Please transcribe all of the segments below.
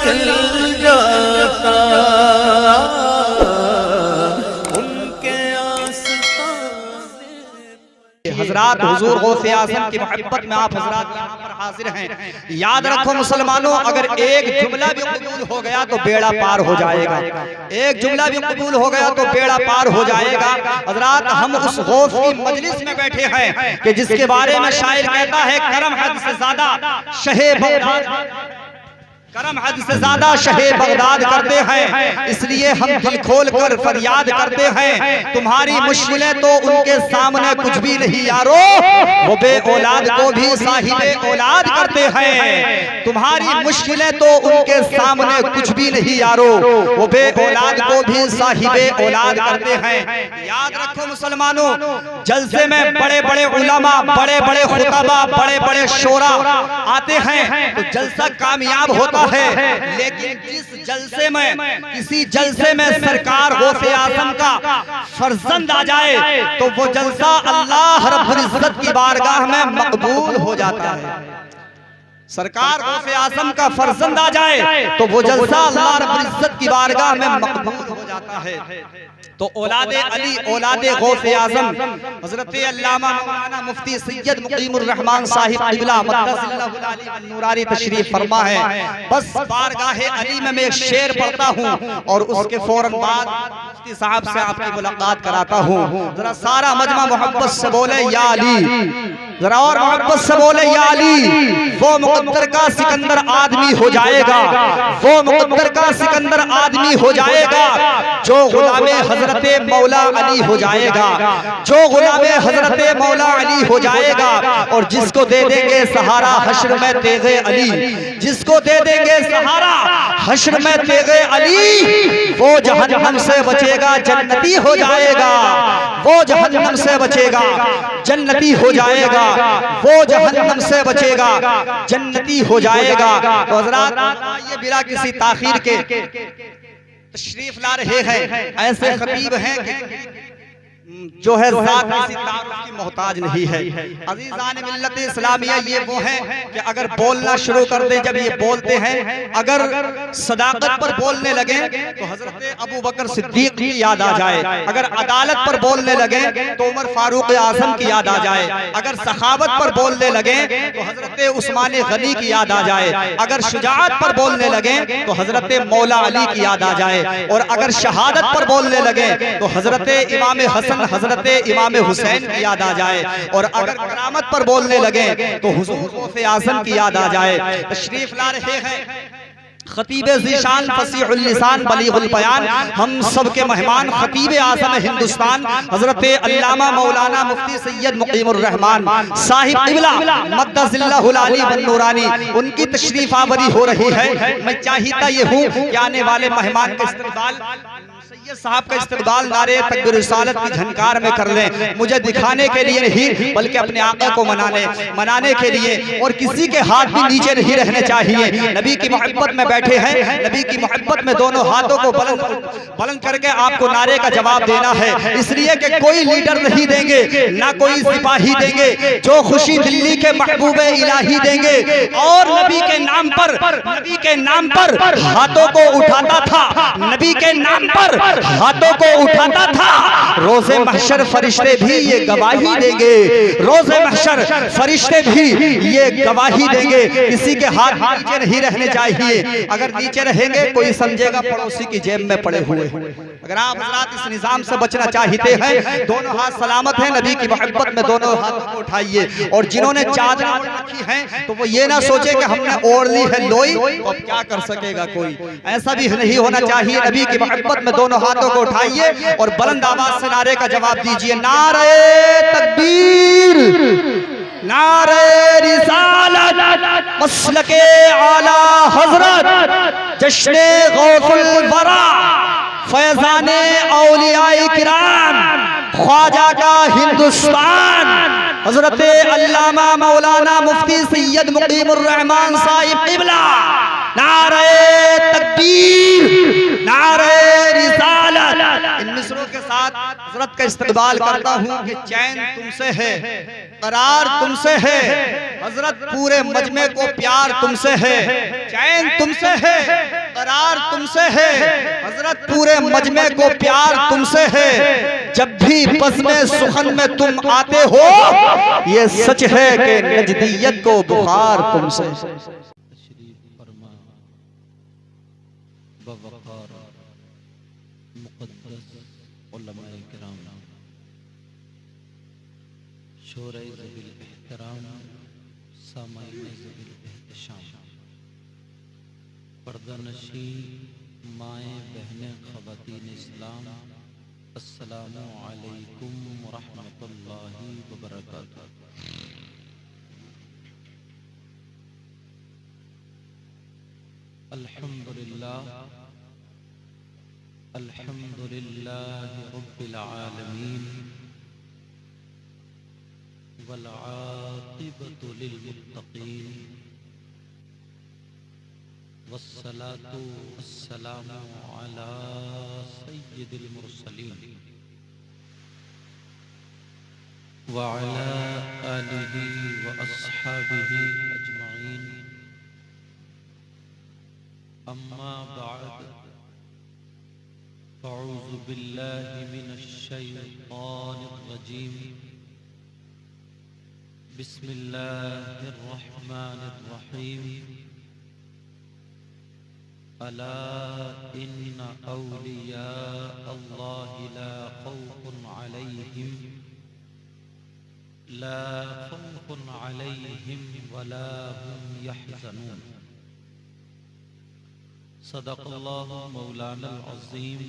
दिल जाता उनके आस्ताने। हजरात हुजूर गौसे आज़म की मोहब्बत में आप हजरात यहाँ पर हाजिर हैं। याद रखो मुसलमानों, अगर एक जुमला भी कबूल हो गया तो बेड़ा पार हो जाएगा। एक जुमला भी कबूल हो गया तो बेड़ा पार हो जाएगा। हजरात हम उस गौस की मजलिस में बैठे हैं कि जिसके बारे में शायर कहता है करम हद से ज्यादा शहे बगदाद, करम हद से ज्यादा शहे बगदाद करते हैं। इसलिए हम दिल खोल कर फरियाद करते हैं, तुम्हारी मुश्किलें तो उनके सामने कुछ भी नहीं यारो, वो बे औलाद को भी साहिबे औलाद करते हैं। तुम्हारी मुश्किलें तो उनके सामने कुछ भी नहीं यारो, वो बे औलाद को भी साहिबे औलाद करते हैं। याद रखो मुसलमानों, जलसे में बड़े बड़े उलमा, बड़े बड़े खुतबा, बड़े बड़े शोरा आते हैं तो जलसा कामयाब होता है। लेकिन जिस जलसे में, किसी जलसे में सरकार गौसे आज़म का फर्जंद आ जाए तो वो जलसा अल्लाह रब्बुल इज्जत की बारगाह में मकबूल हो जाता है। सरकार गौसे आज़म का फर्जंद आ जाए तो वो जलसा अल्लाह रब्बुल इज्जत की बारगाह में मकबूल हो जाता है। तो औलादे अली, औलादे गौसे आज़म हजरत अल्लामा मौलाना मुफ्ती सैयद मुकीमुर रहमान साहिब क़िबला मद्दसिल्लाहु अलैहि व नूरानी तशरीफ फरमा है। बस बारगाहे अली में मैं एक शेर पढ़ता हूँ और उसके फौरन बाद मुफ्ती साहब से आपकी मुलाकात कराता हूँ। जरा सारा मजमा मोहब्बत से बोले या अली, जरा और मोहब्बत से बोले या अली। वो मुकद्दर का सिकंदर आदमी हो जाएगा, वो मुकद्दर का सिकंदर आदमी हो जाएगा जो गुलामे हजरते मौला अली हो जाएगा, जो गुलामे हजरते मौला अली हो जाएगा। और जिसको दे देंगे सहारा हश्र में तेगे अली, जिसको दे देंगे सहारा हश्र में तेगे अली, वो जहन्नम से बचेगा जन्नती हो जाएगा, वो जहन्नम से बचेगा जन्नती हो जाएगा, वो जहन्नम से बचेगा जन्नती हो जाएगा। तो हज़रात ये बिना किसी ताखीर के तशरीफ ला रहे हैं ऐसे खतीब हैं जो है ज़ात किसी तारुफ की मोहताज नहीं है। अज़ीज़ान मिल्लत इस्लामिया ये वो हैं कि अगर बोलना शुरू कर दे, जब ये बोलते हैं अगर सदाकत पर बोलने लगे तो हजरत अबू बकर सिद्दीक की याद आ जाए, अगर अदालत पर बोलने लगे तो उमर फारूक आज़म की याद आ जाए, अगर सखावत पर बोलने लगे तो हजरत उस्मान गनी की याद आ जाए, अगर शुजाअत पर बोलने लगे तो हजरत मौला अली की याद आ जाए, और अगर शहादत पर बोलने लगे तो हजरत इमाम हसन, हजरत इमाम हुसैन की याद आ जाए, और अगर करामत पर बोलने लगे तो हुजूर गौसे आज़म की याद आ जाए। तशरीफ ला रहे हैं खतीब ज़ीशान फसीहुल लिसान बलीगुल बयान, हम सब के मेहमान खतीब आज़म हिंदुस्तान हजरत अल्लामा मौलाना मुफ्ती सैयद मुकीमुर रहमान साहिब क़िबला मद्दसिल्लाहु अलैहि व नूरानी, उनकी तशरीफ आवरी हो रही है। मैं चाहता ये हूँ कि आने वाले मेहमान का इस्तकबाल सैयद साहब का इस्तकबाल नारे तकबीर रिसालत की झनकार में कर लें, मुझे दिखाने के लिए नहीं बल्कि अपने आका को मनाने के लिए। और किसी के हाथ भी नीचे नहीं रहने चाहिए। नबी की मोहब्बत में बैठे हैं, नबी की मोहब्बत में दोनों हाथों को बुलंद करके आपको नारे का जवाब देना है। इसलिए कि कोई लीडर नहीं देंगे, ना कोई सिपाही देंगे, जो खुशी दिल्ली के महबूबे इलाही देंगे। और नबी के नाम पर, नबी के नाम पर हाथों को उठाता था, नबी के नाम पर हाथों को उठाता था। रोज़े महशर फरिश्ते भी ये गवाही देंगे, रोज़े महशर फरिश्ते भी ये गवाही देंगे। किसी के हाथ नीचे नहीं रहने चाहिए, अगर नीचे रहेंगे कोई समझेगा पड़ोसी की जेब में पड़े हुए। अगर आप हज़रात इस निज़ाम से बचना चाहते हैं, दोनों हाथ सलामत हैं, नबी की मोहब्बत में दोनों हाथ को उठाइए। और जिन्होंने चादर ओढ़ रखी है तो वो ये ना सोचे कि हमने ओढ़ ली है लोई तो अब क्या कर सकेगा कोई, ऐसा भी नहीं होना चाहिए। नबी की मोहब्बत में दोनों हाथों को उठाइए और बुलंद आवाज से नारे का जवाब दीजिए। नारे तकबीर, नारे रिसालत, मसलके आला हजरत, जश्ने गौसुल वरा, फैज़ाने औलियाए किराम, ख्वाजा का हिंदुस्तान, हजरत अल्लामा मौलाना मुफ्ती सैयद मुकीमुर रहमान साहिब क़िबला। नारे तकबीर, नारे रिसालत। इन मिसरों के साथ हजरत का इस्तकबाल करता हूँ कि चैन तुमसे है, करार तुमसे है, हजरत पूरे मजमे को प्यार तुमसे है। चैन तुमसे है, करार तुमसे है, हजरत पूरे मजमे को प्यार तुमसे है। जब भी बज़्म सुखन में तुम आते हो, ये सच है कि नजदियत को बुखार तुमसे। तशरीफ फरमा बवक़ार मुक़द्दस उलमाए किराम, शोरे ज़बिल एहतराम, सामाईन ज़बिल एहतशाम, पर्दानशी माएँ बहनें ख़वातीन इस्लाम, अस्सलामु अलैकुम व रहमतुल्लाहि व बरकातुहू। अल्हम्दुलिल्लाह अल्हम्दुलिल्लाहि रब्बिल आलमीन वल आक़िबतु लिल मुत्तक़ीन वस्सलातु वस्सलामु अला सय्यिदिल मुरसलीन व अला आलिहि व अस्हाबिहि अजमईन। अम्मा बाद फ़अऊज़ु बिल्लाहि मिनश शैतानिर रजीम। बिस्मिल्लाहिर रहमानिर रहीम। अला इन्ना औलिया अल्लाहि ला खौफुन अलैहिम वला हुम यहज़नून। सदक़ल्लाहु मौलाना अज़ीम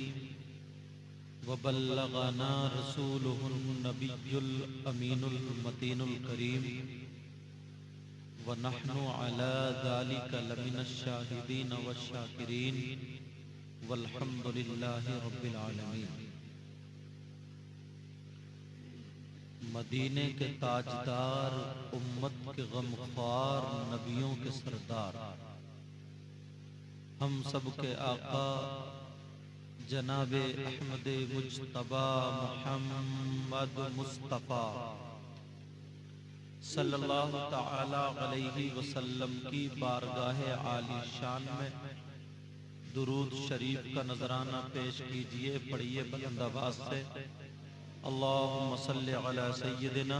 व बल्लगना रसूलुहुन नबियुल अमीनुल मतीनुल करीम व नहनु अला ज़ालिका लमिनश शाहिदीन व शाकिरीन वल्हम्दुलिल्लाहि रब्बिल आलमीन। मदीने के ताजदार, उम्मत के गमख्वार, नबियों के सरदार, हम सब के आका जनाबे अहमद मुज्तबा मुहम्मद मुस्तफ़ा सल्लल्लाहु तआला अलैहि वसल्लम की बारगाह आली शान में दुरूद शरीफ का नजराना पेश कीजिए। पढ़िए बुलंद आवाज से, अल्लाहुम्मा सल्लि अला सय्यिदिना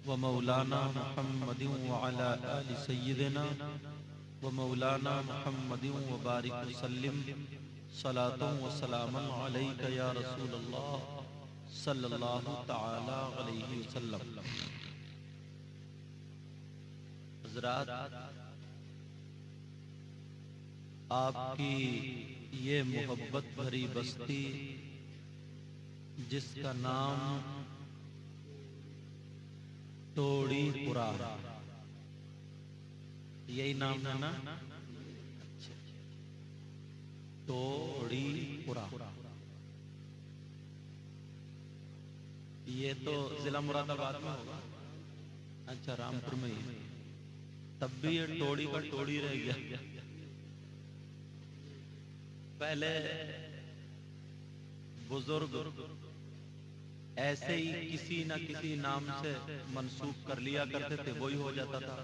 व मौलाना मुहम्मदिन व अला आलि सय्यिदिना व मौलाना मुहम्मदिन व बारिक वसल्लिम सलातुन व सलामुन अलैका या रसूलल्लाह सल्लल्लाहु तआला अलैहि वसल्लम। हज़रात, आपकी ये मोहब्बत भरी बस्ती जिसका नाम तोड़ीपुरा, यही नाम है ना? तोड़ीपुरा, ये तो जिला मुरादाबाद में होगा। अच्छा, रामपुर में ही। तब भी ये टोड़ी का टोड़ी रह गया। पहले बुजुर्ग ऐसे ही किसी न किसी नाम से मंसूब कर लिया करते थे, वही हो जाता था।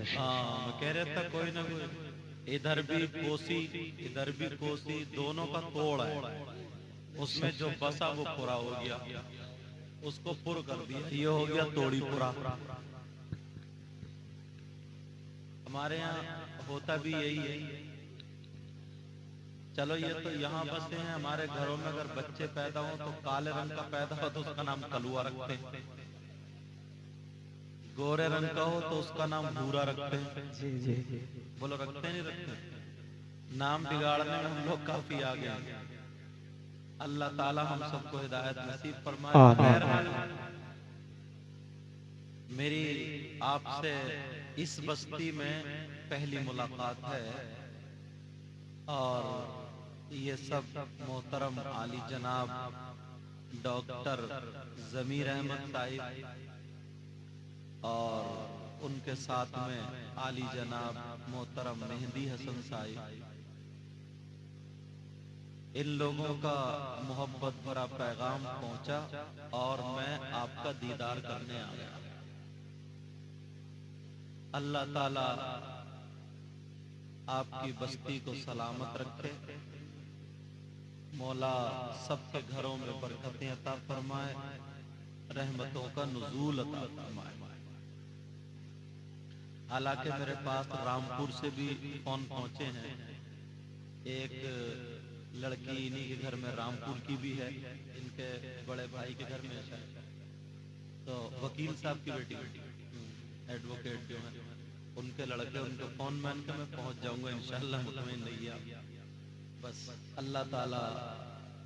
हाँ, मैं कह रहा था कोई ना कोई, इधर भी कोसी इधर भी कोसी, दोनों का तोड़ है, उसमें जो बसा वो पूरा हो गया, उसको पुर कर दिया, ये हो गया तोड़ीपुरा। हमारे यहाँ होता भी यही है। चलो, ये तो यहाँ बसते हैं, हमारे घरों में अगर बच्चे पैदा हो तो काले रंग का पैदा हो तो उसका नाम कलुआ रखते हैं, गोरे रंग का हो तो उसका नाम भूरा रखते हैं। जी जी जी, बोलो रखते नहीं रखते? नाम बिगाड़ने में हम लोग काफी आगे हैं। अल्लाह ताला हम सबको हिदायत नसीब फरमाए। मेरी आपसे इस बस्ती में पहली मुलाकात है और ये सब मोहतरम आली जनाब डॉक्टर ज़मीर अहमद साहिब और उनके साथ में आली जनाब मोहतरम मेहंदी हसन साहिब इन लोगों का मोहब्बत भरा पैगाम पहुंचा और मैं आपका दीदार करने आ गया। अल्लाह ताला आपकी बस्ती को सलामत रखे, मौला सबके घरों में बरकतें अता फरमाए, रहमतों का नुज़ूल अता फरमाए। हालांकि मेरे पास रामपुर से भी फोन पहुंचे हैं, एक लड़की इन्हीं के घर में रामपुर की भी है, इनके बड़े भाई के घर में है, तो वकील साहब की बेटी एडवोकेट जो है उनके लड़के, उनके फोन में मैं पहुंच जाऊंगा इंशाअल्लाह, मुतमईन रहिए आप। बस अल्लाह ताला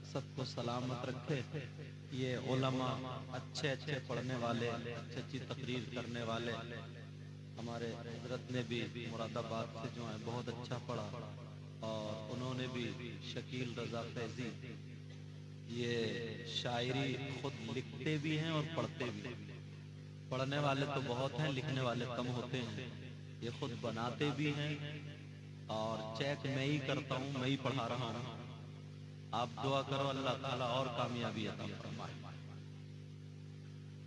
सबको सलामत रखे। ये उलमा अच्छे अच्छे पढ़ने वाले, अच्छी अच्छी तकरीर करने वाले, हमारे हजरत ने भी मुरादाबाद से जो है बहुत अच्छा पढ़ा, और उन्होंने भी शकील रजा फैजी ये शायरी खुद लिखते भी हैं और पढ़ते भी हैं। पढ़ने वाले तो बहुत हैं, लिखने वाले कम होते हैं। ये खुद बनाते भी हैं और चेक मैं ही करता हूँ, मैं ही पढ़ा रहा हूँ। आप दुआ करो अल्लाह ताला और कामयाबी अता फरमाए।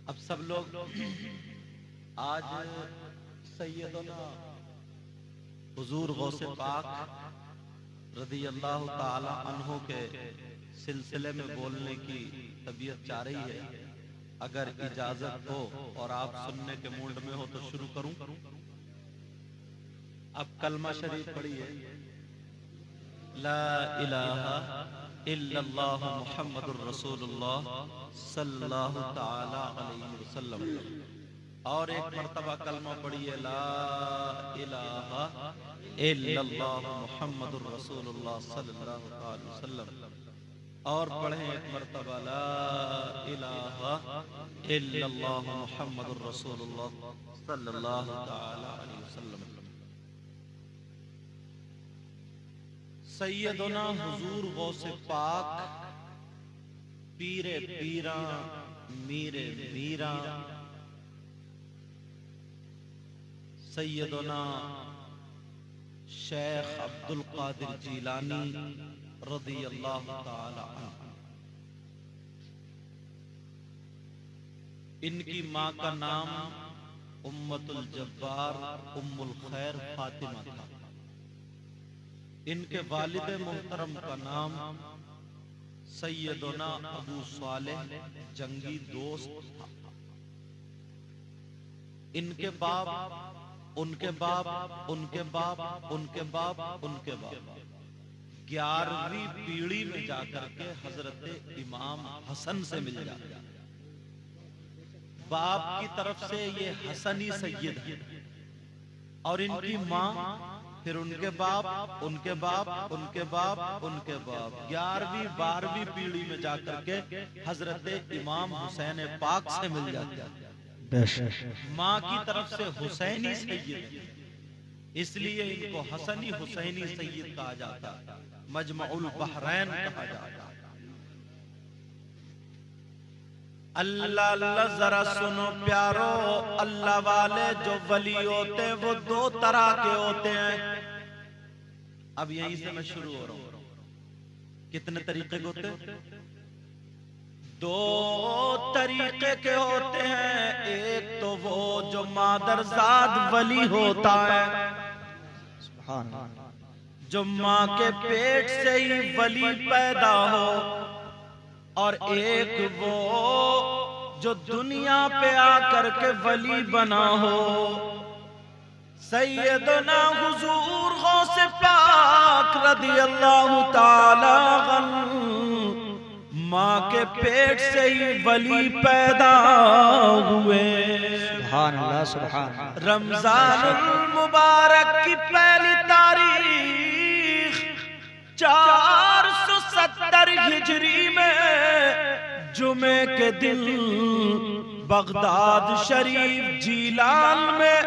अब सब लोग आज सैयदना हुजूर गौसे पाक रदी अल्लाह ताला अन्हु के सिलसिले में बोलने की तबीयत चाह रही है। अगर इजाजत हो और आप सुनने के मूड में हो तो शुरू करूं। अब कलमा शरीफ पढ़िए, ला इलाहा इल्लल्लाह मुहम्मदुर रसूलुल्लाह सल्लल्लाहु ताला अलैहि वसल्लम। और एक मर्तबा कलमा पढ़िए, ला इलाहा इल्लल्लाह मुहम्मदुर रसूलुल्लाह सल्लल्लाहु अलैहि वसल्लम। और पढ़ें एक मर्तबा, ला इलाहा इल्लल्लाह मुहम्मदुर रसूलुल्लाह सल्लल्लाहु ताला अलैहि वसल्लम। सैयदना हुजूर गौसे पाक पीरे पीरा मीरे मीरा सैयदना शेख अब्दुल कादिर जीलानी रज़ी अल्लाह ताला अन्हु। इनकी माँ का नाम उम्मतुल जब्बार उम्मुल खैर फातिमा था। इनके वालिद मोहतरम का नाम सैयदना अबू सालेह जंगी दोस्त था। इनके बाप, उनके बाप, उनके बाप, उनके बाप, उनके बाप 11वीं पीढ़ी में जाकर के हजरत इमाम हसन से मिल जाते। बाप की तरफ से ये हसनी सैयद है, और इनकी माँ, फिर उनके बाप, उनके बाप, उनके बाप, उनके बाप 11वीं 12वीं पीढ़ी में जाकर के हजरत इमाम हुसैन पाक से मिल जाते। माँ की तरफ से हुसैनी सैयद, इसलिए इनको हसनी हुसैनी सैयद कहा जाता है, मजमउल बहरैन कहा जाता है। अल्लाह अल्लाह जरा सुनो प्यारो, अल्लाह वाले जो वली होते वो 2 तरह के होते हैं। अब यहीं से मैं शुरू हो रहा हूं। कितने तरीके के होते हैं? 2 तरीके के होते हैं। एक तो वो जो मादरजाद वली होता है, जो माँ के पेट से ही वली पैदा हो, और एक वो जो दुनिया पे आकर के वली बना हो। सैयदना हुजूर गौसे पाक रज़ी अल्लाह ताला अन्हु माँ के पेट से ही वली पैदा हुए। सुभान अल्लाह, सुभान अल्लाह। रमजानुल मुबारक की पहली तारीख 470 हिजरी में जुमे के दिन बगदाद शरीफ जीलान में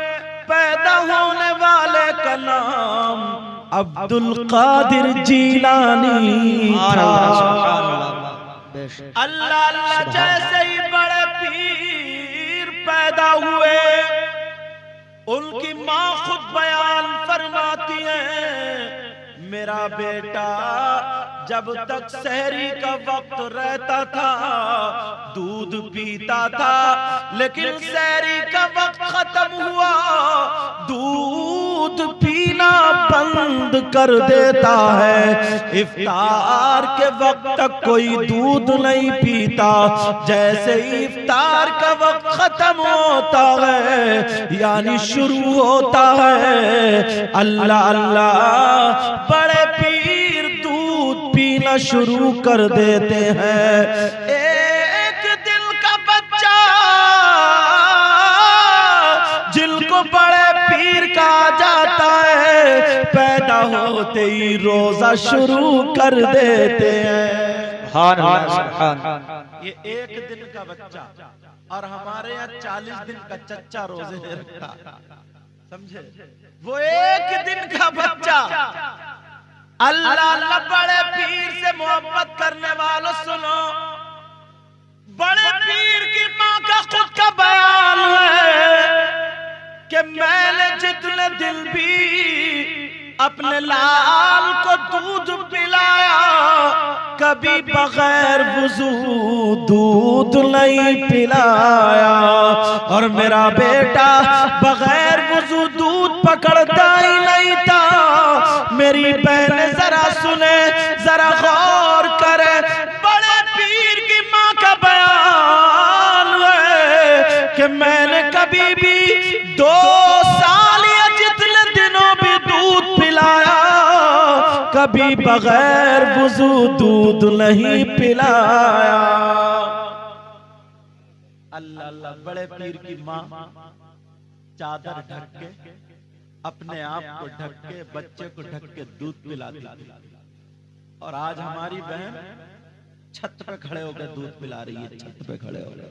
पैदा होने वाले का नाम अब्दुल कादिर जीलानी था। अल्लाह अल्लाह जैसे ही बड़े पीर पैदा हुए, उनकी माँ खुद बयान फरमाती है, मेरा बेटा जब तक सहरी का वक्त रहता था दूध पीता था, लेकिन सहरी का वक्त खत्म हुआ दूध पीना बंद कर देता है। इफ्तार के वक्त तक कोई दूध नहीं पीता, जैसे ही इफ्तार का वक्त खत्म होता है यानी शुरू होता है अल्लाह अल्लाह बड़े पीर दूध पीना शुरू कर देते हैं। एक दिल का बच्चा जिनको बड़े पीर कहा जाता है पैदा होते ही रोजा शुरू कर देते हैं। ये एक दिन का बच्चा, और हमारे यहाँ 40 दिन का चच्चा रोजे रखता, समझे? वो एक दिन का बच्चा। अल्लाह अल्लाह बड़े पीर से मोहब्बत करने वालों सुनो, बड़े पीर की माँ का खुद का बयान है कि मैंने जितने दिल भी अपने लाल को दूध पिलाया कभी बगैर वुजू दूध नहीं पिलाया, और मेरा बेटा बगैर वुजू दूध पकड़ता ही नहीं था। मेरी बहन जरा सुने, जरा गौर करे, बड़े पीर की माँ का बयान है कि मैंने कभी भी 2 साल या जितने दिनों भी दूध पिलाया कभी बगैर वुजू दूध नहीं पिलाया। अल्लाह अल्लाह बड़े पीर की माँ चादर ढक के अपने आप को ढक के बच्चे को ढक के दूध पिलाती, और आज हमारी बहन छत पे खड़े होकर दूध पिला रही है। छत पे खड़े हो गए,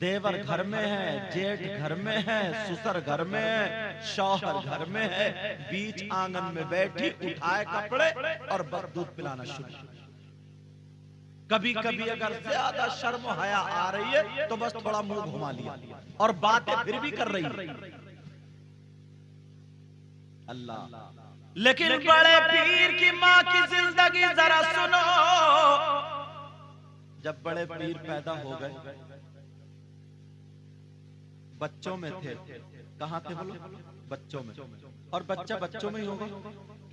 देवर घर में है, जेठ घर में है, ससुर घर में है, शौहर घर में है, बीच आंगन में बैठी उठाए कपड़े और बस दूध पिलाना शुरू। कभी कभी अगर ज्यादा शर्म हया आ रही है तो बस थोड़ा मुंह घुमा लिया और बातें फिर भी कर रही है। अल्लाह, लेकिन बड़े पीर की माँ की जिंदगी जरा सुनो। जब बड़े पीर पैदा हो गए बच्चों में थे, कहां थे बोलो? बच्चों में, और बच्चा बच्चों में ही होगा,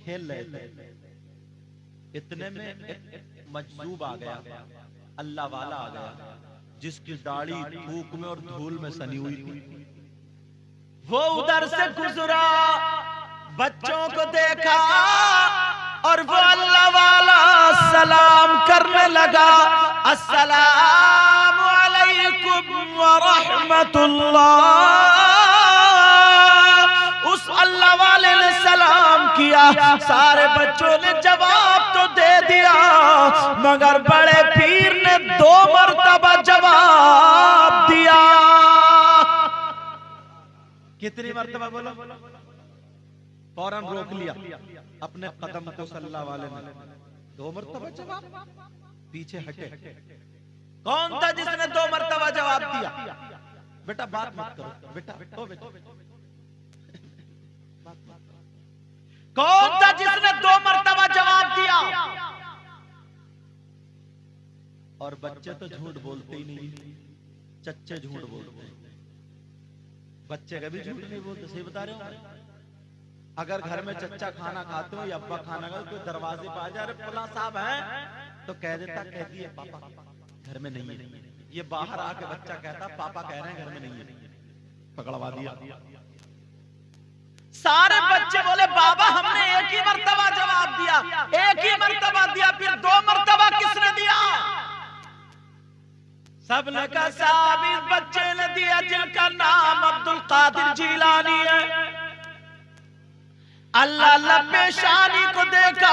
खेल रहे थे। इतने में एक मजजूब आ गया, अल्लाह वाला आ गया, जिसकी दाढ़ी थूक में और धूल में सनी हुई थी। वो उधर से गुजरा, बच्चों को देखा और वो अल्लाह वाला सलाम करने लगा, अस्सलामु अलैकुम व रहमतुल्लाह। उस अल्लाह वाले ने सलाम किया, सारे बच्चों ने जवाब तो दे दिया, मगर बड़े पीर ने 2 मरतबा जवाब दिया। कितनी मरतबा बोलो? फौरन रोक लिया अपने कदम को सल्लल्लाहु अलैहि वसल्लम। 2 मरतबा जवाब, पीछे हटे। कौन था जिसने 2 मरतबा जवाब दिया? बेटा बात मत करो, बेटा ओ बेटा, कौन था जिसने 2 मरतबा जवाब दिया? और बच्चे तो झूठ बोलते ही नहीं, चच्चे झूठ बोलते हैं। बच्चे कभी झूठ नहीं बोलते, सही बता रहे हो। अगर घर में चच्चा खाना खाते हो या अब्बा खाना खाते हो, दरवाजे पे आ जा रहे फला साहब हैं, तो कह देता, कहती है पापा घर में नहीं है। ये बाहर आके बच्चा कहता पापा कह रहे हैं घर में नहीं है, पकड़वा दिया। सारे बच्चे बोले बाबा हमने एक ही मर्तबा जवाब दिया, एक ही मर्तबा दिया, फिर 2 मर्तबा किसने दिया? सबने कहा साहब इस बच्चे ने दिया जिनका नाम अब्दुल कादिर जिलानी है। अल्लाह अल्लाह पेशानी को देखा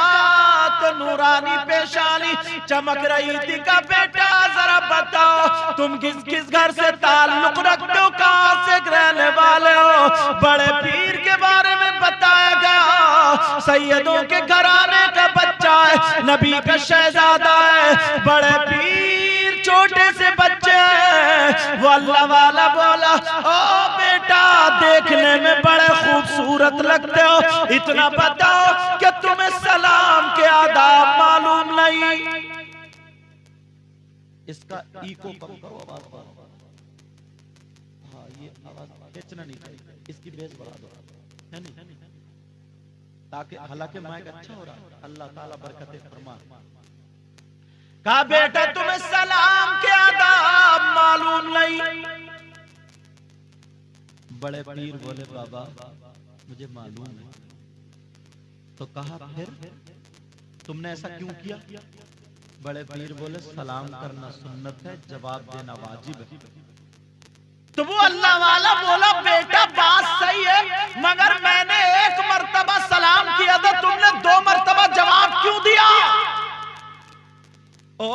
तो नूरानी पेशानी चमक रही थी। का बेटा जरा बताओ तुम किस किस घर से ताल्लुक रखते हो, कहां से रहने वाले हो? बड़े पीर के बारे में बताया गया, सैयदों के घराने का बच्चा है, नबी का शहजादा है। बड़े पीर छोटे से बच्चे हैं। वो अल्लाह वाला बोला ओ बेटा देखने में बड़े खूबसूरत लगते हो, इतना बताओ कि तुम्हें सलाम के आदाब मालूम नहीं। इसका इको कम करो, आवाज बढ़ाओ। हाँ, ये आवाज खींचना नहीं चाहिए, इसकी बेस बढ़ा दो, है नहीं, ताकि हालांकि माइक अच्छा हो रहा है, अल्लाह ताला बरकतें फरमा। कहा बेटा तुम्हें सलाम के आदाब मालूम नहीं। बड़े पीर बोले बाबा मुझे मालूम है। तो कहा फिर तुमने ऐसा क्यों किया? बड़े पीर बोले सलाम करना सुन्नत है, जवाब देना वाजिब है। तो वो अल्लाह वाला बोला बेटा बात सही है, मगर मैंने एक मर्तबा सलाम किया था, तुमने 2 मर्तबा जवाब क्यों दिया? ओ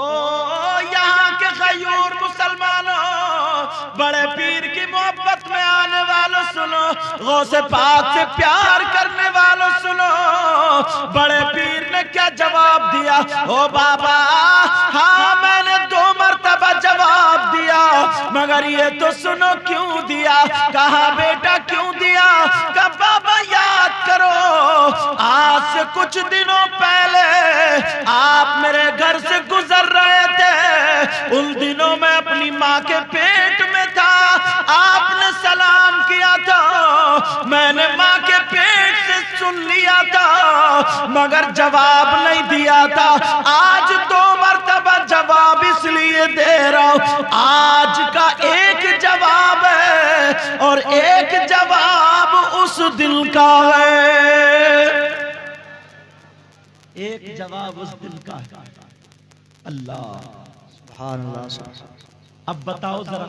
यहाँ के गयूर मुसलमानों, बड़े पीर की मोहब्बत में आने वालों सुनो, गौसे पाक से प्यार करने वालों सुनो, बड़े पीर ने क्या जवाब दिया? ओ बाबा हाँ मैंने 2 मर्तबा जवाब दिया, मगर ये तो सुनो क्यों दिया। कहा बेटा क्यों दिया? कहा बाबा याद करो, आज से कुछ दिनों पहले आप मेरे घर से गुजर रहे थे, उन दिनों में अपनी माँ के पेट में था, आपने सलाम किया था, मैंने माँ के पेट से सुन लिया था, मगर जवाब नहीं दिया था। आज 2 मर्तबा जवाब इसलिए दे रहा हूं, आज का एक जवाब है और एक जवाब उस दिल का है, एक जवाब उस दिल का है। अल्लाह सुभान अल्लाह। अब बताओ जरा,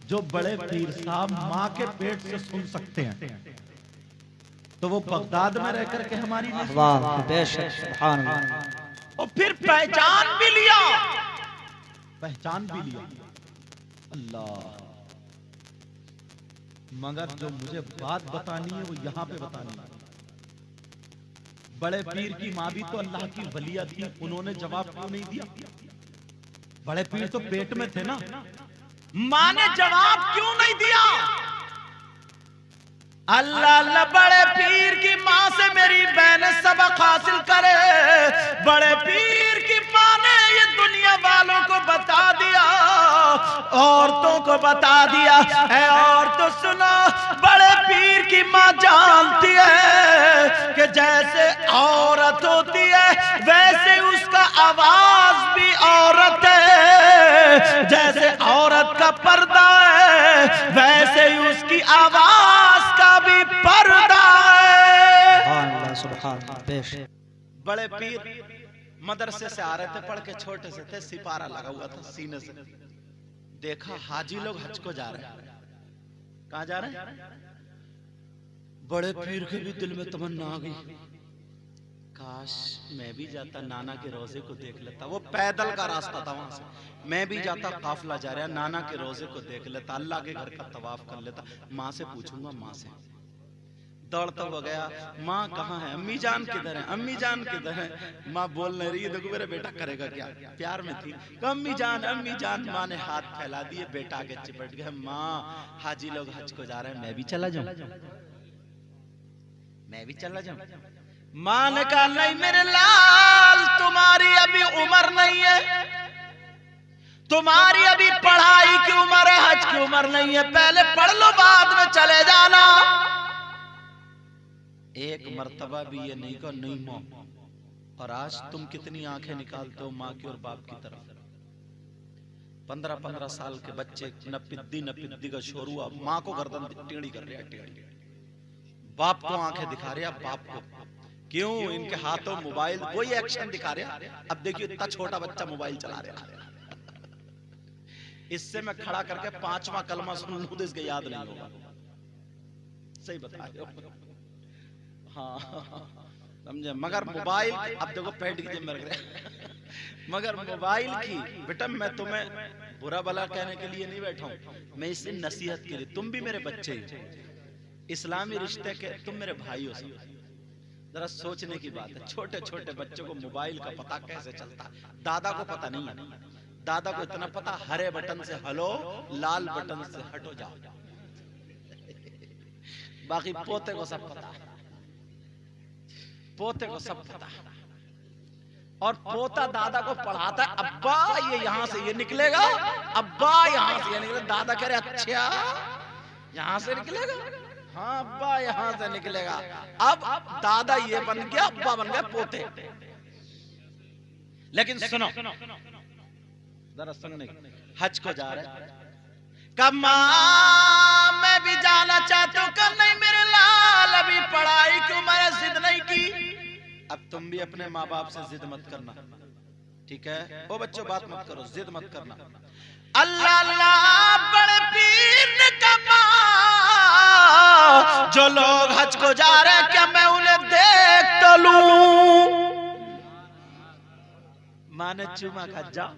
जो बड़े पीर साहब माँ के पेट से सुन सकते हैं, तो वो बगदाद में रह करके हमारी बेशक सुभान अल्लाह। और फिर पहचान भी लिया, पहचान भी लिया। अल्लाह, मगर जो मुझे बात बतानी है वो यहाँ पे बतानी है। बड़े पीर की माँ भी तो अल्लाह की वलिया थी, उन्होंने जवाब क्यों नहीं दिया? बड़े पीर तो पेट में थे ना, माँ ने जवाब क्यों नहीं दिया? अल्लाह अल्लाह, बड़े पीर की माँ से मेरी बहन सबक हासिल करे। बड़े पीर की माँ ने ये दुनिया वालों को बता दिया, औरतों को बता दिया। है औरतों सुनो, बड़े पीर की माँ जानती है कि जैसे औरत होती है वैसे उसका आवाज भी औरत है, जैसे औरत का पर्दा है वैसे ही उसकी आवाज का भी पर्दा है। सुभान अल्लाह। बड़े पीर मदरसे से आ रहे थे, पढ़ के छोटे से थे, सिपारा लगा हुआ था सीने से, देखा हाजी लोग हज को जा रहे हैं। कहाँ जा रहे हैं? बड़े पीर के भी दिल में तमन्ना आ गई, काश मैं भी जाता, नाना के रोजे को देख लेता। वो पैदल का रास्ता था वहां से, मैं भी जाता, काफिला जा रहा, नाना के रोजे को देख लेता, अल्लाह के घर का तवाफ कर लेता, माँ से पूछूंगा। माँ से दौड़ता हुआ गया, माँ कहाँ है? अम्मी जान किधर है? अम्मी जान किधर है? माँ बोल नहीं रही, देखो मेरा बेटा करेगा क्या, प्यार में थी। अम्मी जान, अम्मी जान। माँ ने हाथ फैला दिए, बेटा आगे चिपट गया। माँ हाजी लोग हज को जा रहे हैं, मैं भी चला जाऊं, मैं भी चला जाऊं। माँ ने कहा नहीं मेरे लाल, तुम्हारी अभी उम्र नहीं है, तुम्हारी अभी पढ़ाई की उम्र है, हज की उम्र नहीं है, पहले पढ़ लो बाद में चले जाना। एक मर्तबा भी ये नहीं कहो नहीं माँ। और आज तुम कितनी आंखें निकालते हो माँ की और बाप की तरफ। 15-15 साल के बच्चे न पिद्दी का शोर हुआ, माँ को गर्दन टेढ़ी कर रहा, टेढ़ी। बाप को आंखें दिखा रहा, बाप को क्यों? इनके हाथों मोबाइल, वही एक्शन दिखा रहा। अब देखिए इतना छोटा बच्चा मोबाइल चला रहा है, इससे मैं खड़ा करके 5वां कलमा सुन लूं तो इसके याद नहीं होगा। सही बता रहे हो? हाँ समझे। मगर मोबाइल, अब देखो पेंट की जेब में रख रहे मगर मोबाइल की, बेटा मैं तुम्हें बुरा भला कहने के लिए नहीं बैठा हूं, मैं इससे नसीहत के लिए। तुम भी मेरे बच्चे ही, इस्लामी रिश्ते के तुम मेरे भाई हो। सब जरा सोचने की बात है, छोटे छोटे बच्चों को मोबाइल का पता कैसे चलता। दादा को पता नहीं है, दादा को इतना पता हरे बटन से हलो, लाल बटन से हटो जाओ। बाकी पोते को सब पता है, पोते को सब पता है। और पोता दादा को पढ़ाता है, अब्बा ये यहां से ये निकलेगा, अब्बा यहां से ये निकलेगा। दादा कह रहे अच्छा यहां से निकलेगा, हाँ अब्बा यहां से निकलेगा। अब दादा ये बन गया, अब्बा बन गया पोते। लेकिन सुनो जरा सुनने, हज को जा रहे, कब मां मैं भी जाना चाहता हूं, कब नहीं मेरे लाल अभी पढ़ाई की उम्र, जिद नहीं की। अब तुम भी अपने माँ बाप से जिद मत करना, ठीक है? ओ बच्चों बात मत करो, जिद मत करना। अल्लाह अल्लाह बड़े पीर ने कहा, जो लोग हज को जा रहे हैं क्या मैं उन्हें देख तो लूं? माने चुमा का जा,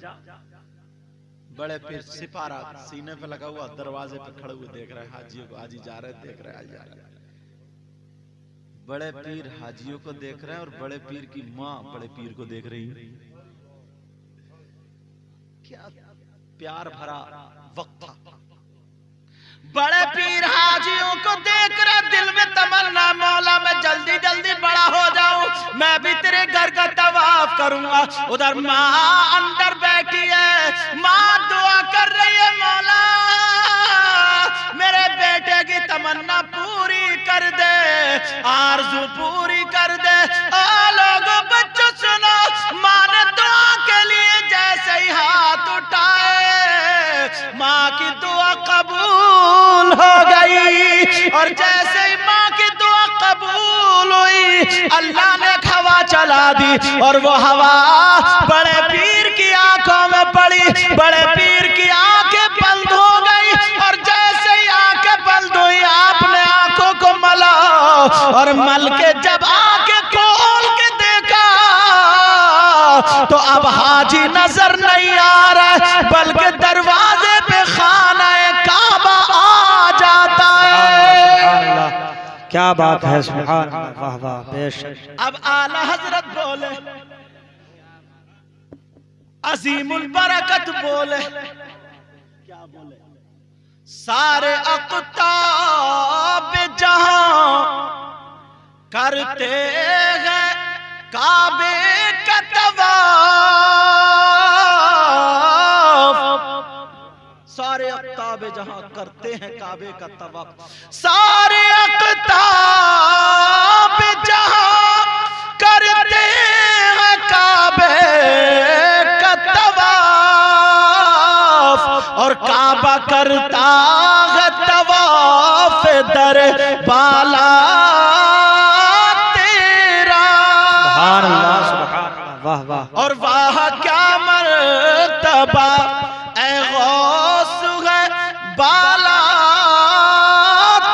बड़े पीर सिपारा सीने पे लगा हुआ दरवाजे पे खड़े हुए देख रहे हैं हाजियों को, हाजी जा रहे देख रहे हैं, जा रहे। बड़े पीर हाजियों को देख रहे हैं और बड़े पीर की माँ बड़े पीर को देख रही है। क्या प्यार भरा वक्त था। बड़े पीर हाजियों को देख रहे, दिल में तमन्ना मौला मैं जल्दी जल्दी बड़ा हो जाऊं, मैं भी तेरे घर का तवाफ करूंगा। उधर माँ अंदर बैठी है, माँ दुआ कर रही है, मौला मेरे बेटे की तमन्ना पूरी कर दे, आरज़ू पूरी कर दे। ओ लोगों बच्चों सुनो, माँ ने दुआ के लिए जैसे ही हाथ उठाए, माँ की दुआ कबूल हो गई। और जैसे ही माँ की दुआ कबूल हुई, अल्लाह ने हवा चला दी और वो हवा बड़े पीर की आंखों में पड़ी, बड़े पीर की आंखें बंद हो गई। और जैसे ही आंखें बंद हुई, आपने आंखों को मला और मल के जब आंखें खोल के देखा तो अब हाजी नजर नहीं आ रहा है, बल्कि दरवाजे पे खाना काबा आ जाता है। क्या बात है, सुभान अल्लाह, वाह वाह, बेशक। अब आला हजरत बोले, अजीमुल बरकत बोले, क्या बोले? सारे अक़ताब जहां करते हैं काबे का तवाफ, सारे अक़ताब जहां करते हैं काबे का तवाफ, सारे अक़ताब जहां करते हैं काबे का तवाफ, और काबा करता है तवाफ दर बाला तेरा। सुभान अल्लाह, सुभान अल्लाह, वाह वाह। और वाह क्या मर्तबा ऐ गौस है बाला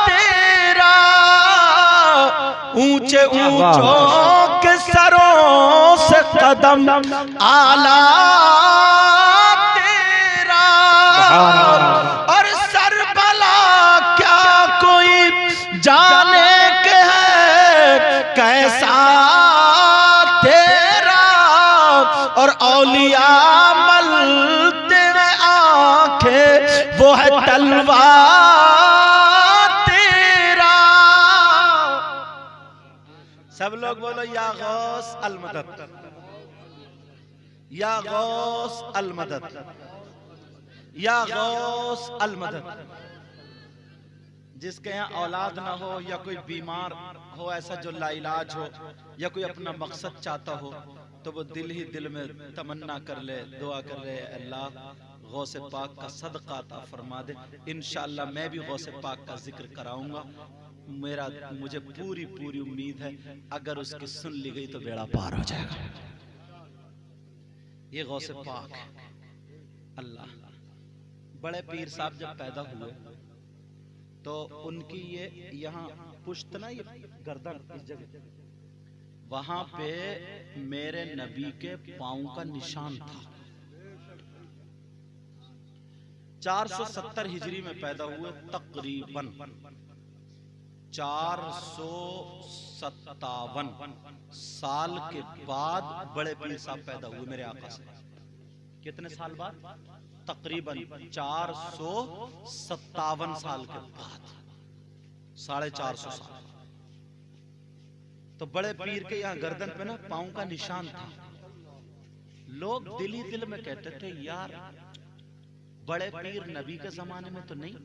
तेरा, ऊंचे ऊंचों के सरों से कदम आला तेरा। और सरबला क्या कोई जाने के है कैसा तेरा, और औलिया मलते में आंखें वो है तलवार तेरा। सब लोग बोलो या गौस अल मदद, या गौस अल मदद, या गौस अल मदद। जिसके यहाँ औलाद ना हो या कोई बीमार हो ऐसा जो लाइलाज हो, या कोई अपना मकसद चाहता हो, तो वो दिल ही दिल में तमन्ना कर ले, दुआ कर ले, अल्लाह गौसे पाक का सदका अता फरमा दे। इंशाअल्लाह मैं भी गौसे पाक का जिक्र कराऊंगा। मुझे पूरी पूरी उम्मीद है अगर उसकी सुन ली गई तो बेड़ा पार हो जाएगा। ये गौसे पाक अल्लाह। बड़े पीर साहब जब पैदा हुए तो उनकी ये यहाँ पुश्त ना, ये गर्दन इस जगह, वहां पे मेरे नबी के पांव का निशान था। 470 हिजरी में पैदा हुए, तकरीबन 457 साल के बाद बड़े पीर साहब पैदा हुए मेरे आका से। कितने साल बाद? तकरीबन 457 साल के बाद 450 साल। तो बड़े पीर के यहाँ गर्दन पे ना पांव का निशान था। लोग दिल ही दिल में कहते थे यार बड़े पीर नबी के जमाने में तो नहीं,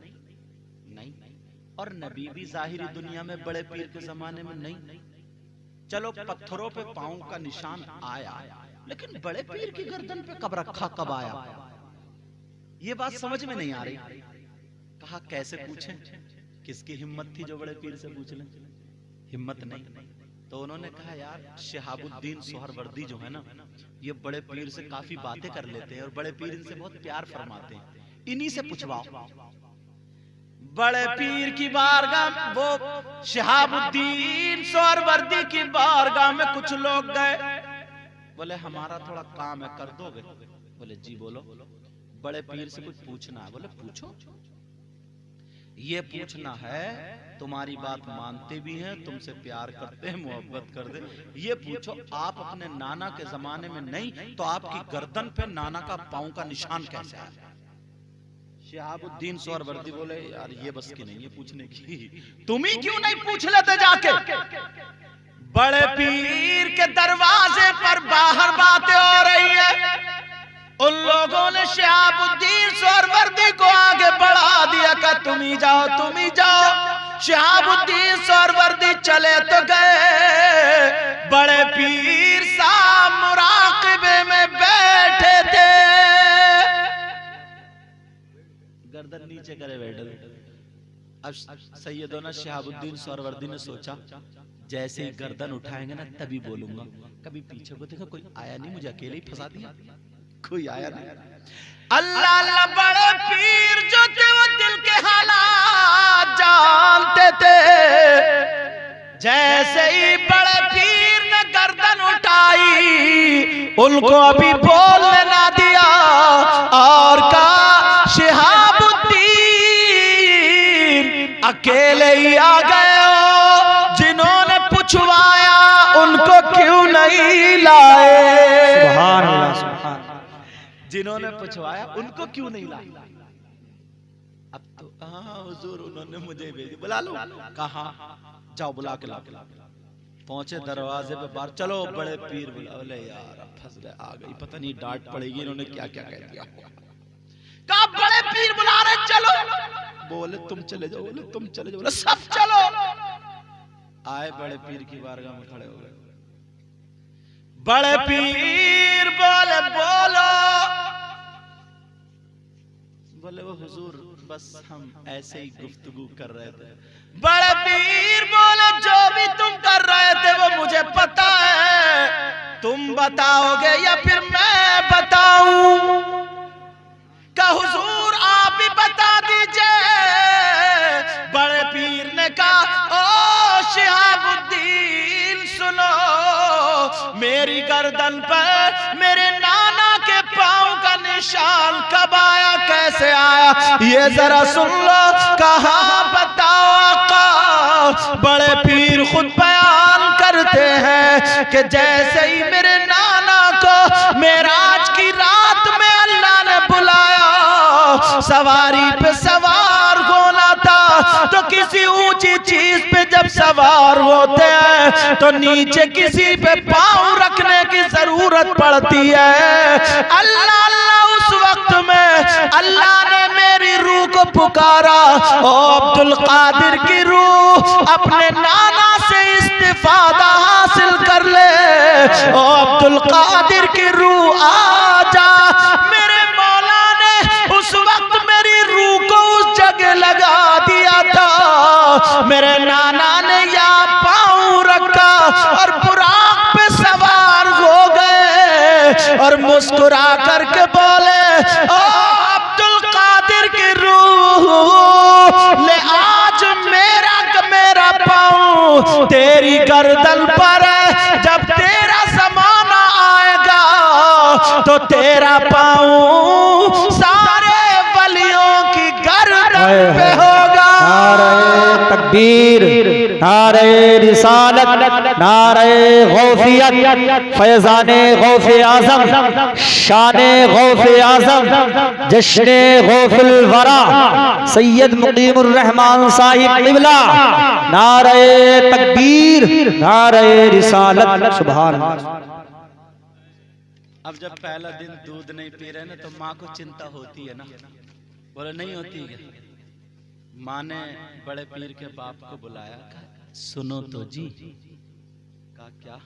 और नबी भी जाहिरी दुनिया में बड़े पीर के जमाने में नहीं। चलो पत्थरों पे पांव का निशान आया, लेकिन बड़े पीर की गर्दन पे कब रखा, कब आया, ये बात समझ में नहीं आ रही। कहा कैसे पूछें, किसकी हिम्मत थी जो बड़े पीर से पूछ लें, हिम्मत नहीं। तो उन्होंने कहा यार शिहाबुद्दीन सोहरवर्दी जो है ना, ये बड़े पीर से काफी बातें कर लेते हैं और बड़े पीर इनसे बहुत प्यार फरमाते हैं, इन्हीं से पूछवाओ। बड़े पीर की बारगाह, वो शिहाबुद्दीन सोहरवर्दी की बारगाह में कुछ लोग गए, बोले हमारा थोड़ा काम है, कर दोगे? बोले जी बोलो। बड़े पीर से कुछ पूछना है। बोले पूछो। ये पूछना है, तुम्हारी बात मानते भी हैं, तुमसे प्यार करते हैं, मोहब्बत करते, ये पूछो आप अपने नाना के जमाने में नहीं तो आपकी गर्दन पे नाना का पांव का निशान कैसे आया? शिहाबुद्दीन सोहरवर्दी बोले यार ये बस की नहीं है पूछने की, तुम ही क्यों नहीं पूछ लेते जाके? बड़े पीर के दरवाजे पर बाहर बातें हो रही है, उन लोगों ने शिहाबुद्दीन सोहरवर्दी को आगे बढ़ा दिया कि तुम ही जाओ, तुम ही जाओ। शिहाबुद्दीन सोहरवर्दी चले तो गए, बड़े पीर साहब मुराकिबे में बैठे थे, गर्दन नीचे करे बैठे थे। अब सैयदोना शिहाबुद्दीन सोहरवर्दी ने सोचा जैसे ही गर्दन उठाएंगे ना तभी बोलूंगा। कभी पीछे को देखा, कोई आया नहीं, मुझे अकेले ही फंसा दिया, कोई आया नहीं। अल्लाह अल्लाह, बड़े पीर जो थे वो दिल के हालात जानते थे। जैसे ही बड़े पीर ने गर्दन उठाई, उनको अभी बोलने ना दिया और कहा शिहाबुद्दीन अकेले ही आ गए हो, जिन्होंने पूछवाया उनको क्यों नहीं लाए? सुभान अल्लाह, सुभान। जिन्होंने पूछवाया उनको क्यों नहीं लाए? अब तो हुजूर उन्होंने मुझे भेजी, बुला लो। कहा जाओ बुला के ला। पहुंचे दरवाजे पे बाहर, चलो बड़े पीर बुला। बोले यार अब फंस गए, आ गई, पता नहीं डांट पड़ेगी, इन्होंने क्या क्या कह दिया। कहा बड़े पीर बुला रहे, चलो। बोले तुम चले जाओ, बोले तुम चले जाओ, बोले सब चलो। आए बड़े पीर की बारगाह में खड़े हो गए। बड़े पीर बोले बोलो। बोले वो हुजूर बस हम ऐसे ही गुफ्तगू कर रहे थे। बड़े पीर बोले जो भी तुम कर रहे थे वो मुझे पता है, तुम बताओगे या फिर मैं बताऊं? का हुजूर आप ही बता दीजिए। बड़े पीर ने कहा ओ शिहाबुद्दीन सुनो, मेरी गर्दन पर मेरे नाना के पांव का निशान कब आया, कैसे आया, ये जरा सुन लो। कहा बताओ आका। बड़े पीर खुद बयान करते हैं कि जैसे ही मेरे नाना को मेराज की रात में अल्लाह ने बुलाया, सवारी पे सवार होना था, तो किसी ऊंची चीज पे जब सवार होते हैं तो नीचे किसी पे पांव रखने की जरूरत पड़ती है। अल्लाह अल्लाह, उस वक्त में अल्लाह ने मेरी रूह को पुकारा, ओ अब्दुल कादिर की रूह अपने नाना से इस्तिफादा हासिल कर ले, ओ अब्दुल कादिर की रूह आ जा। मेरे मौला ने उस वक्त मेरी रूह को उस जगह लगा दिया था, मेरे नाना ने यहाँ पांव रखा और बुराक पे सवार हो गए और मुस्कुरा करके बोले ओ अब्दुल कादिर की रूह ले, आज मेरा पांव तेरी गर्दन पर है, जब तेरा ज़माना आएगा तो तेरा पांव सारे वलियों की गर्दन पे होगा। नारे तकबीर। नारे रिसालत, नारे गौसियत, फैजाने गौसे आजम, शाने गौसे आजम, जश्ने गौफुल वरा, सैयद मुकीमुर रहमान साहिब क़िबला, नारे तकबीर, नारे रिसालत। सुभान अल्लाह। अब जब पहला दिन दूध नहीं पी रहे ना तो माँ को चिंता होती है ना, बोले नहीं होती है। माँ ने बड़े पीर के बाप को बुलाया, सुनो तो जी। कहा क्या?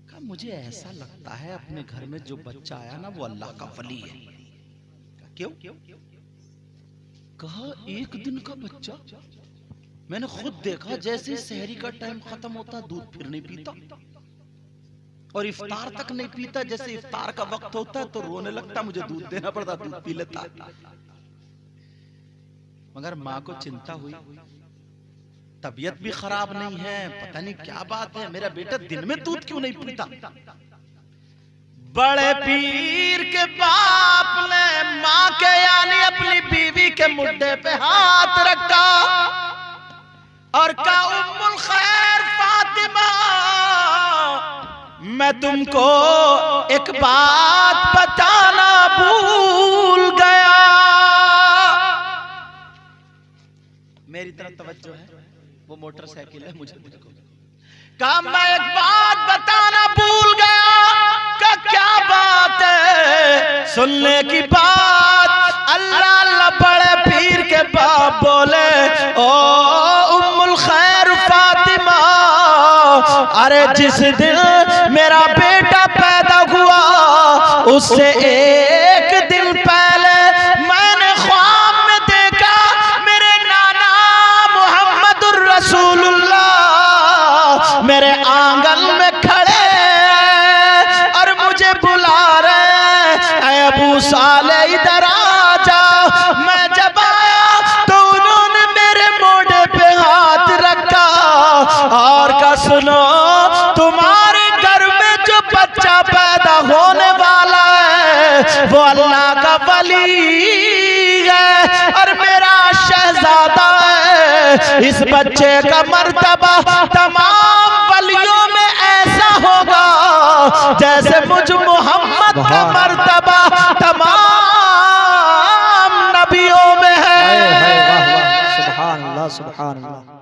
कहा मुझे ऐसा लगता है अपने घर में जो बच्चा आया ना वो अल्लाह का वली है। क्यों? कहा एक दिन का बच्चा, मैंने खुद देखा जैसे सहरी का टाइम खत्म होता दूध फिर नहीं पीता और इफ्तार तक नहीं पीता। जैसे इफ्तार का वक्त होता है तो रोने लगता, मुझे दूध देना पड़ता, दूध पी लेता। मगर माँ को चिंता हुई, तबीयत भी खराब नहीं है, पता नहीं क्या बात है, मेरा बेटा दिन में दूध क्यों नहीं पीता। बड़े पीर के बाप ने माँ के यानी अपनी बीवी के मुंडे पे हाथ रखा और कहा उम्मुल खैर फातिमा, मैं तुमको एक बात बताना भूल गया। मेरी तरफ तवज्जो है, वो मोटरसाइकिल है, मुझे देखो। कहा मैं एक बात बताना भूल गया। का क्या बात है? सुनने की बात। अल्लाह अल्लाह बड़े पीर के बाप बोले, ओ उम्मुल खैर फातिमा, अरे जिस दिन मेरा बेटा पैदा हुआ उससे एक दिन पहले मैंने ख्वाब में देखा मेरे नाना मुहम्मदुर रसूलुल्लाह मेरे आंगन में खड़े और मुझे बुला रहे, ऐ अबू साले इधर आ जा। मैं जब आया तो उन्होंने मेरे मोढ़े पे हाथ रखा और कहा सुनो, तुम्हारे घर में जो बच्चा पैदा होने वाला है वो अल्लाह का वली है और मेरा शहजादा है। इस बच्चे का मर्तबा तमाम वलियों में ऐसा होगा जैसे मुझ मोहम्मद का मर्तबा तमाम नबियों में है। सुभान अल्लाह, सुभान अल्लाह।